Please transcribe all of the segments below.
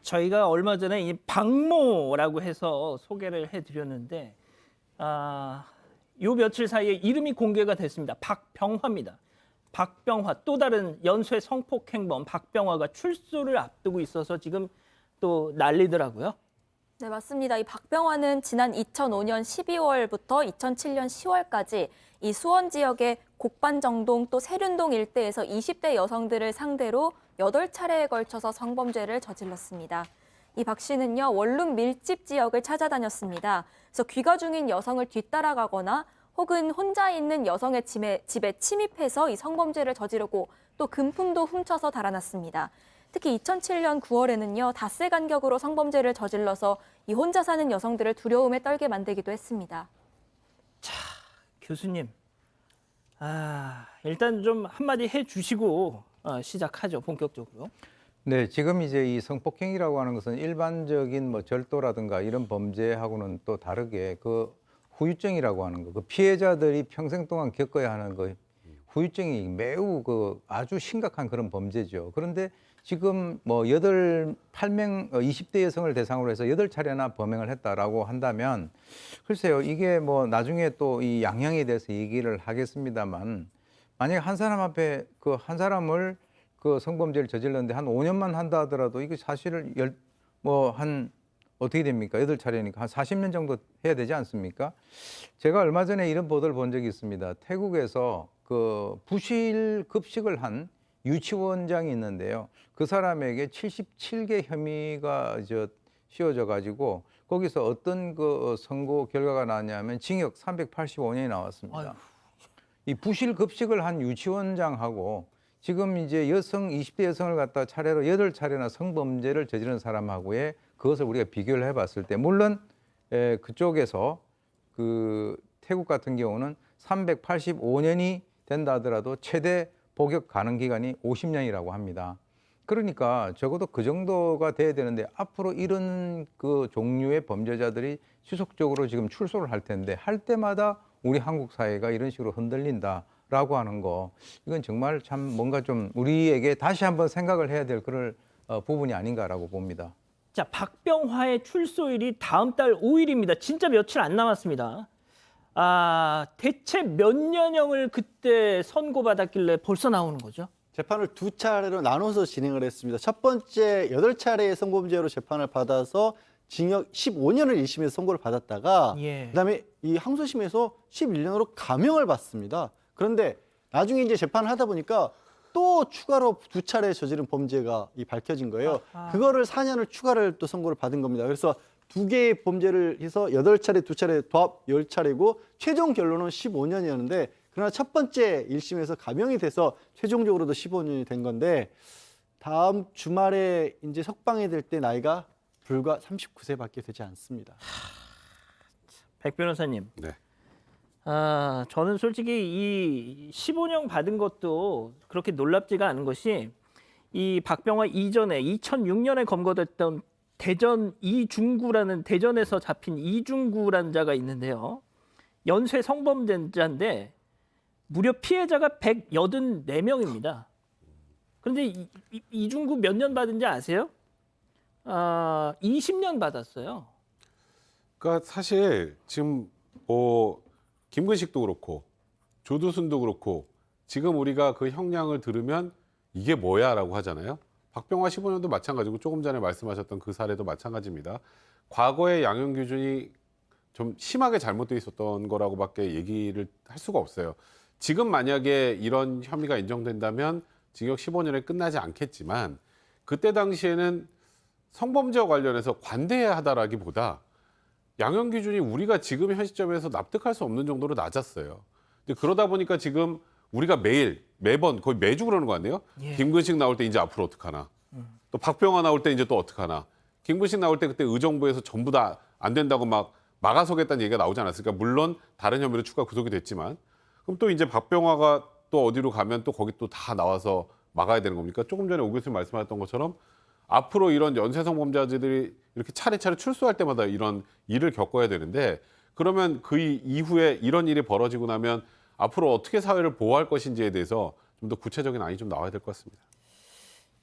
저희가 얼마 전에 이 박모라고 해서 소개를 해드렸는데 요 며칠 사이에 이름이 공개가 됐습니다. 박병화입니다. 박병화, 또 다른 연쇄 성폭행범 박병화가 출소를 앞두고 있어서 지금 또 난리더라고요. 네, 맞습니다. 이 박병화는 지난 2005년 12월부터 2007년 10월까지 이 수원 지역의 곡반정동 또 세륜동 일대에서 20대 여성들을 상대로 8차례에 걸쳐서 성범죄를 저질렀습니다. 이 박 씨는요, 원룸 밀집 지역을 찾아다녔습니다. 그래서 귀가 중인 여성을 뒤따라가거나 혹은 혼자 있는 여성의 집에 침입해서 이 성범죄를 저지르고 또 금품도 훔쳐서 달아났습니다. 특히 2007년 9월에는요, 닷새 간격으로 성범죄를 저질러서 이 혼자 사는 여성들을 두려움에 떨게 만들기도 했습니다. 자, 교수님, 일단 좀 한마디 해주시고 시작하죠, 본격적으로. 네, 지금 이제 이 성폭행이라고 하는 것은 일반적인 뭐 절도라든가 이런 범죄하고는 또 다르게 그 후유증이라고 하는 거, 그 피해자들이 평생 동안 겪어야 하는 그 후유증이 매우 그 아주 심각한 그런 범죄죠. 그런데 지금 뭐 8명, 20대 여성을 대상으로 해서 8차례나 범행을 했다라고 한다면 글쎄요, 이게 뭐 나중에 또 이 양형에 대해서 얘기를 하겠습니다만 만약에 한 사람 앞에 그 한 사람을 그 성범죄를 저질렀는데 한 5년만 한다 하더라도 이게 사실은 어떻게 됩니까? 8차례니까 한 40년 정도 해야 되지 않습니까? 제가 얼마 전에 이런 보도를 본 적이 있습니다. 태국에서 그 부실 급식을 한 유치원장이 있는데요. 그 사람에게 77개 혐의가 씌워져 가지고 거기서 어떤 그 선고 결과가 나왔냐면 징역 385년이 나왔습니다. 아유. 이 부실 급식을 한 유치원장하고 지금 이제 20대 여성을 갖다 차례로 8차례나 성범죄를 저지른 사람하고의 그것을 우리가 비교를 해봤을 때 물론 그쪽에서 그 태국 같은 경우는 385년이 된다 하더라도 최대 복역 가능 기간이 50년이라고 합니다. 그러니까 적어도 그 정도가 돼야 되는데 앞으로 이런 그 종류의 범죄자들이 지속적으로 지금 출소를 할 텐데 할 때마다 우리 한국 사회가 이런 식으로 흔들린다라고 하는 거 이건 정말 참 뭔가 좀 우리에게 다시 한번 생각을 해야 될 그런 부분이 아닌가라고 봅니다. 자, 박병화의 출소일이 다음 달 5일입니다. 진짜 며칠 안 남았습니다. 대체 몇 년형을 그때 선고받았길래 벌써 나오는 거죠? 재판을 2차례로 나눠서 진행을 했습니다. 첫 번째 8차례의 성범죄로 재판을 받아서 징역 15년을 1심에서 선고를 받았다가 그다음에 이 항소심에서 11년으로 감형을 받습니다. 그런데 나중에 이제 재판을 하다 보니까 또 추가로 2차례 저지른 범죄가 밝혀진 거예요. 그거를 4년을 추가를 또 선고를 받은 겁니다. 그래서 2개의 범죄를 해서 8차례, 2차례, 도합 10차례고 최종 결론은 15년이었는데 그러나 첫 번째 1심에서 감형이 돼서 최종적으로도 15년이 된 건데 다음 주말에 이제 석방이 될 때 나이가 불과 39세밖에 되지 않습니다. 백 변호사님. 네. 저는 솔직히 이 15년 받은 것도 그렇게 놀랍지가 않은 것이 이 박병화 이전에 2006년에 검거됐던 대전 이중구라는 대전에서 잡힌 이중구라는 자가 있는데요. 연쇄 성범죄자인데 무려 피해자가 184명입니다. 그런데 이중구 몇 년 받은지 아세요? 20년 받았어요. 그러니까 사실 지금 김근식도 그렇고 조두순도 그렇고 지금 우리가 그 형량을 들으면 이게 뭐야라고 하잖아요. 박병화 15년도 마찬가지고 조금 전에 말씀하셨던 그 사례도 마찬가지입니다. 과거의 양형 기준이 좀 심하게 잘못되어 있었던 거라고밖에 얘기를 할 수가 없어요. 지금 만약에 이런 혐의가 인정된다면 징역 15년에 끝나지 않겠지만 그때 당시에는 성범죄와 관련해서 관대해야 하다라기보다 양형 기준이 우리가 지금 현 시점에서 납득할 수 없는 정도로 낮았어요. 근데 그러다 보니까 지금 우리가 매번 거의 매주 그러는 거 같네요. 김근식 나올 때 이제 앞으로 어떡하나. 또 박병화 나올 때 이제 또 어떡하나. 김근식 나올 때 그때 의정부에서 전부 다 안 된다고 막아서겠다는 얘기가 나오지 않았을까. 물론 다른 혐의로 추가 구속이 됐지만 그럼 또 이제 박병화가 또 어디로 가면 또 거기 또 다 나와서 막아야 되는 겁니까? 조금 전에 오 교수님 말씀하셨던 것처럼 앞으로 이런 연쇄성범죄자들이 이렇게 차례차례 출소할 때마다 이런 일을 겪어야 되는데 그러면 그 이후에 이런 일이 벌어지고 나면 앞으로 어떻게 사회를 보호할 것인지에 대해서 좀 더 구체적인 안이 좀 나와야 될 것 같습니다.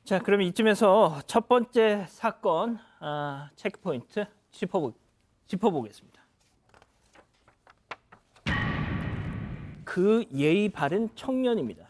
자, 그럼 이쯤에서 첫 번째 사건 체크포인트 짚어보겠습니다. 그 예의 바른 청년입니다.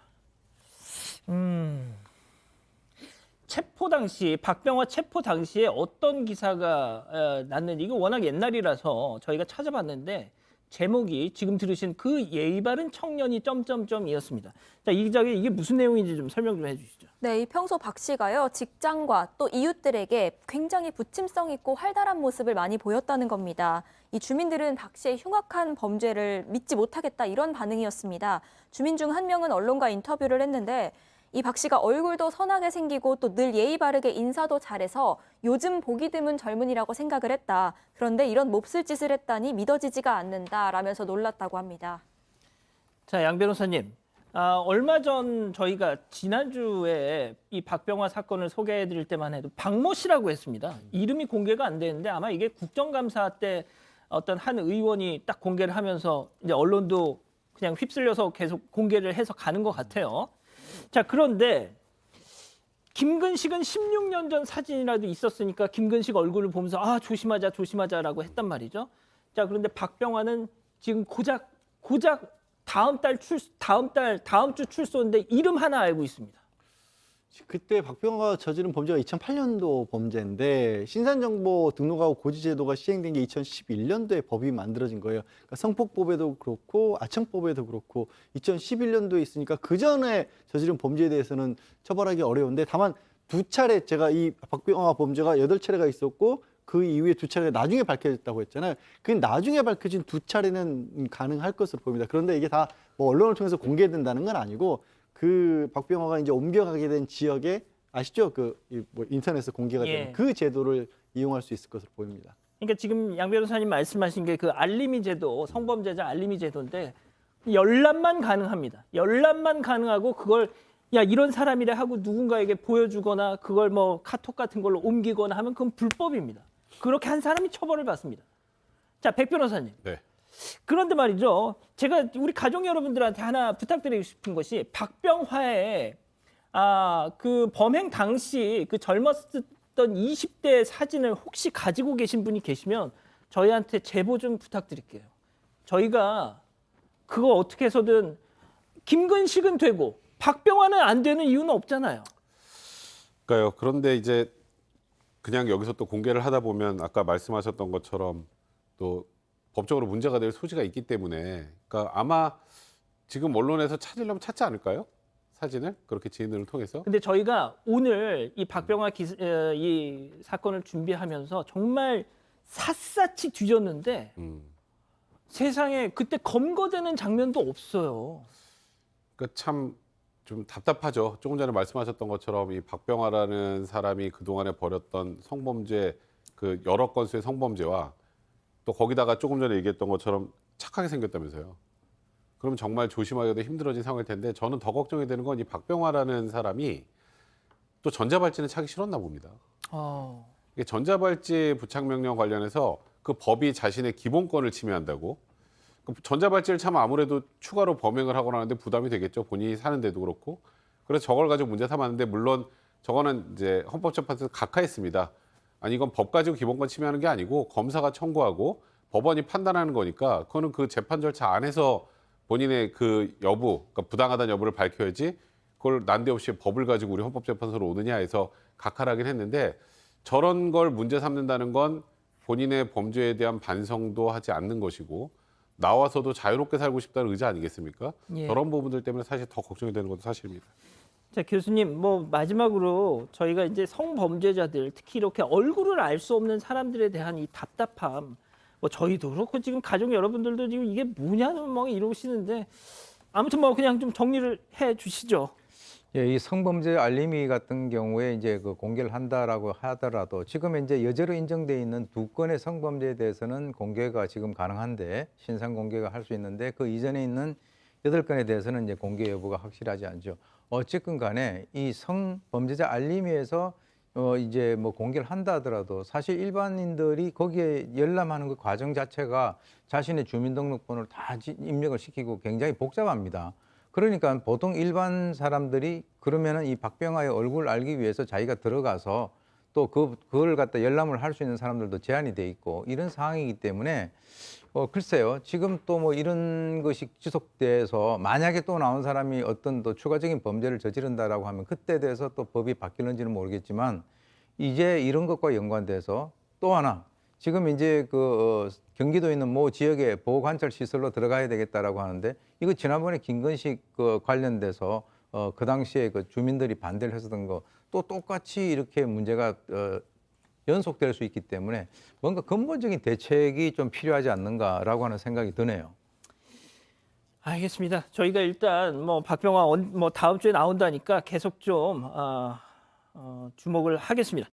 박병화 체포 당시에 어떤 기사가 났는지 이거 워낙 옛날이라서 저희가 찾아봤는데 제목이 지금 들으신 그 예의 바른 청년이 점점점이었습니다. 자, 이 기자님 이게 무슨 내용인지 좀 설명 좀 해주시죠. 네, 이 평소 박 씨가요, 직장과 또 이웃들에게 굉장히 부침성 있고 활달한 모습을 많이 보였다는 겁니다. 이 주민들은 박 씨의 흉악한 범죄를 믿지 못하겠다 이런 반응이었습니다. 주민 중 한 명은 언론과 인터뷰를 했는데 이 박 씨가 얼굴도 선하게 생기고 또 늘 예의 바르게 인사도 잘해서 요즘 보기 드문 젊은이라고 생각을 했다. 그런데 이런 몹쓸 짓을 했다니 믿어지지가 않는다라면서 놀랐다고 합니다. 자, 양 변호사님. 얼마 전 저희가 지난주에 이 박병화 사건을 소개해드릴 때만 해도 박모 씨라고 했습니다. 이름이 공개가 안 되는데 아마 이게 국정감사 때 어떤 한 의원이 딱 공개를 하면서 이제 언론도 그냥 휩쓸려서 계속 공개를 해서 가는 것 같아요. 자, 그런데 김근식은 16년 전 사진이라도 있었으니까 김근식 얼굴을 보면서 조심하자라고 했단 말이죠. 자, 그런데 박병화는 지금 고작 다음 주 출소인데 이름 하나 알고 있습니다. 그때 박병화가 저지른 범죄가 2008년도 범죄인데 신산정보 등록하고 고지제도가 시행된 게 2011년도에 법이 만들어진 거예요. 그러니까 성폭법에도 그렇고 아청법에도 그렇고 2011년도에 있으니까 그 전에 저지른 범죄에 대해서는 처벌하기 어려운데 다만 두 차례 제가 이 박병화 범죄가 8차례가 있었고 그 이후에 두 차례가 나중에 밝혀졌다고 했잖아요. 그 나중에 밝혀진 두 차례는 가능할 것으로 보입니다. 그런데 이게 다 뭐 언론을 통해서 공개된다는 건 아니고 그 박병화가 이제 옮겨가게 된 지역에 아시죠? 뭐 인터넷에 공개가 되는 그 제도를 이용할 수 있을 것으로 보입니다. 그러니까 지금 양 변호사님 말씀하신 게 그 알림이 제도, 성범죄자 알림이 제도인데 열람만 가능합니다. 열람만 가능하고 그걸 이런 사람이래 하고 누군가에게 보여주거나 그걸 뭐 카톡 같은 걸로 옮기거나 하면 그건 불법입니다. 그렇게 한 사람이 처벌을 받습니다. 자, 백 변호사님. 네. 그런데 말이죠. 제가 우리 가족 여러분들한테 하나 부탁드리고 싶은 것이 박병화의 그 범행 당시 그 젊었던 20대 사진을 혹시 가지고 계신 분이 계시면 저희한테 제보 좀 부탁드릴게요. 저희가 그거 어떻게 해서든 김근식은 되고 박병화는 안 되는 이유는 없잖아요. 그러니까요. 그런데 이제 그냥 여기서 또 공개를 하다 보면 아까 말씀하셨던 것처럼 또 법적으로 문제가 될 소지가 있기 때문에 그러니까 아마 지금 언론에서 찾으려면 찾지 않을까요? 사진을 그렇게 지인들을 통해서. 근데 저희가 오늘 이 박병화 이 사건을 준비하면서 정말 샅샅이 뒤졌는데 세상에 그때 검거되는 장면도 없어요. 그러니까 참 좀 답답하죠. 조금 전에 말씀하셨던 것처럼 이 박병화라는 사람이 그동안에 벌였던 성범죄 그 여러 건수의 성범죄와 또 거기다가 조금 전에 얘기했던 것처럼 착하게 생겼다면서요. 그럼 정말 조심하기도 힘들어진 상황일 텐데 저는 더 걱정이 되는 건 이 박병화라는 사람이 또 전자발찌는 차기 싫었나 봅니다. 이게 전자발찌 부착명령 관련해서 그 법이 자신의 기본권을 침해한다고. 그 전자발찌를 차면 아무래도 추가로 범행을 하거나 하는데 부담이 되겠죠. 본인이 사는데도 그렇고. 그래서 저걸 가지고 문제 삼았는데 물론 저거는 이제 헌법재판소에서 각하했습니다. 아니 이건 법 가지고 기본권 침해하는 게 아니고 검사가 청구하고 법원이 판단하는 거니까 그거는 그 재판 절차 안에서 본인의 그 여부, 그러니까 부당하다는 여부를 밝혀야지 그걸 난데없이 법을 가지고 우리 헌법재판소로 오느냐 해서 각하하긴 했는데 저런 걸 문제 삼는다는 건 본인의 범죄에 대한 반성도 하지 않는 것이고 나와서도 자유롭게 살고 싶다는 의지 아니겠습니까? 예. 저런 부분들 때문에 사실 더 걱정이 되는 것도 사실입니다. 자, 교수님, 뭐 마지막으로 저희가 이제 성범죄자들, 특히 이렇게 얼굴을 알 수 없는 사람들에 대한 이 답답함, 뭐 저희도 그렇고 지금 가족 여러분들도 지금 이게 뭐냐는 막 이러시는데 아무튼 뭐 그냥 좀 정리를 해 주시죠. 예, 이 성범죄 알림이 같은 경우에 이제 그 공개를 한다라고 하더라도 지금 이제 여죄로 인정돼 있는 2건의 성범죄에 대해서는 공개가 지금 가능한데 신상 공개가 할 수 있는데 그 이전에 있는 8건에 대해서는 이제 공개 여부가 확실하지 않죠. 어쨌든 간에 이 성범죄자 알림위에서 이제 뭐 공개를 한다 하더라도 사실 일반인들이 거기에 열람하는 그 과정 자체가 자신의 주민등록번호를 다 입력을 시키고 굉장히 복잡합니다. 그러니까 보통 일반 사람들이 그러면은 이 박병화의 얼굴을 알기 위해서 자기가 들어가서 또 그걸 갖다 열람을 할 수 있는 사람들도 제한이 돼 있고 이런 상황이기 때문에 글쎄요. 지금 또 뭐 이런 것이 지속돼서 만약에 또 나온 사람이 어떤 또 추가적인 범죄를 저지른다라고 하면 그때 돼서 또 법이 바뀔는지는 모르겠지만 이제 이런 것과 연관돼서 또 하나 지금 이제 경기도에 있는 모 지역에 보호관찰 시설로 들어가야 되겠다라고 하는데 이거 지난번에 김건식 관련돼서 그 당시에 그 주민들이 반대를 했었던 거 또 똑같이 이렇게 문제가 연속될 수 있기 때문에 뭔가 근본적인 대책이 좀 필요하지 않는가라고 하는 생각이 드네요. 알겠습니다. 저희가 일단 뭐 박병화 뭐 다음 주에 나온다니까 계속 좀 주목을 하겠습니다.